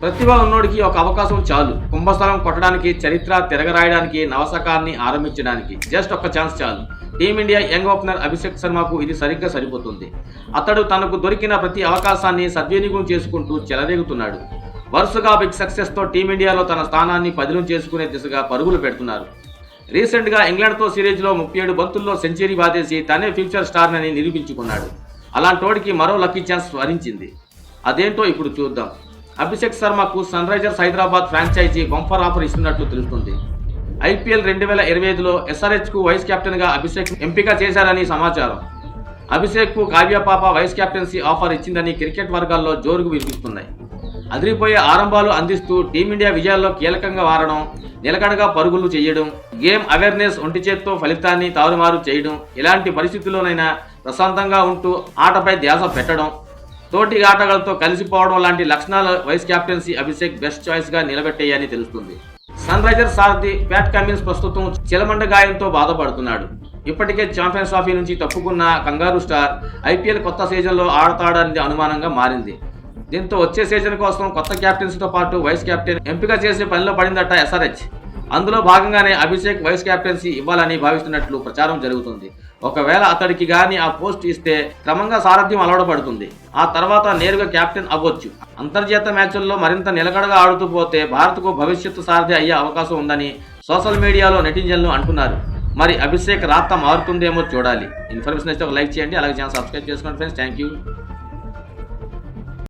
ప్రతిభ ఉన్నోడికి ఒక అవకాశం చాలు. కుంభస్థలం కొట్టడానికి, చరిత్ర తిరగరాయడానికి, నవశకాన్ని ఆరంభించడానికి జస్ట్ ఒక్క ఛాన్స్ చాలు. టీమిండియా యంగ్ ఓపెనర్ అభిషేక్ శర్మకు ఇది సరిగ్గా సరిపోతుంది. అతడు తనకు దొరికిన ప్రతి అవకాశాన్ని సద్వినియోగం చేసుకుంటూ చెలరేగుతున్నాడు. వరుసగా బిగ్ సక్సెస్తో టీమిండియాలో తన స్థానాన్ని పదిలం చేసుకునే దిశగా పరుగులు పెడుతున్నారు. రీసెంట్గా ఇంగ్లాండ్తో సిరీస్లో 37 బంతుల్లో సెంచరీ బాధేసి తనే ఫ్యూచర్ స్టార్నని నిరూపించుకున్నాడు. అలాంటోడికి మరో లక్కీ ఛాన్స్ వరించింది. అదేంటో ఇప్పుడు చూద్దాం. అభిషేక్ శర్మకు sun risers Hyderabad franchise bumper offer ఇస్తున్నట్లు తెలుస్తుంది. ఐపీఎల్ 2025లో ఎస్ఆర్హెచ్కు వైస్ కెప్టెన్గా అభిషేక్ ఎంపిక చేశారని సమాచారం. అభిషేక్కు కావ్యపాప వైస్ కెప్టెన్సీ ఆఫర్ ఇచ్చిందని క్రికెట్ వర్గాల్లో జోరుకు వినిపిస్తున్నాయి. అదిరిపోయే ఆరంభాలు అందిస్తూ టీమిండియా విజయాల్లో కీలకంగా మారడం, నిలకడగా పరుగులు చేయడం, గేమ్ అవేర్నెస్ ఒంటి చేత్తో ఫలితాన్ని తారుమారు చేయడం, ఇలాంటి పరిస్థితుల్లోనైనా ప్రశాంతంగా ఉంటూ ఆటపై ధ్యాస పెట్టడం, తోటి ఆటగాళ్లతో కలిసిపోవడం లాంటి లక్షణాలు వైస్ కెప్టెన్సీ అభిషేక్ బెస్ట్ చాయిస్గా నిలబెట్టాయని తెలుస్తుంది. సన్ రైజర్స్ సారథి ప్యాట్ కమిన్స్ ప్రస్తుతం చిలమండ గాయంతో బాధపడుతున్నాడు. ఇప్పటికే ఛాంపియన్స్ ట్రోఫీ నుంచి తప్పుకున్న కంగారు స్టార్ ఐపీఎల్ కొత్త సీజన్లో ఆడతాడనేది అనుమానంగా మారింది. దీంతో వచ్చే సీజన్ కోసం కొత్త కెప్టెన్సీతో పాటు వైస్ కెప్టెన్ ఎంపిక చేసే పనిలో పడిందట ఎస్ఆర్హెచ్. అందులో భాగంగానే అభిషేక్ వైస్ కెప్టెన్సీ ఇవ్వాలని భావిస్తున్నట్లు ప్రచారం జరుగుతుంది. ఒకవేళ అతడికి గాని ఆ పోస్ట్ ఇస్తే క్రమంగా సారథ్యం అలవడపడుతుంది. ఆ తర్వాత నేరుగా కెప్టెన్ అవ్వచ్చు. అంతర్జాతీయ మ్యాచ్ల్లో మరింత నిలకడగా ఆడుతూ పోతే భారత్కు భవిష్యత్తు సారథి అయ్యే అవకాశం ఉందని సోషల్ మీడియాలో నెటిజన్లు అంటున్నారు. మరి అభిషేక్ రాత మారుతుందేమో చూడాలి. ఇన్ఫర్మేషన్ అయితే ఒక లైక్ చేయండి, అలాగే ఛానల్ సబ్స్క్రైబ్ చేసుకోండి ఫ్రెండ్స్. Thank you.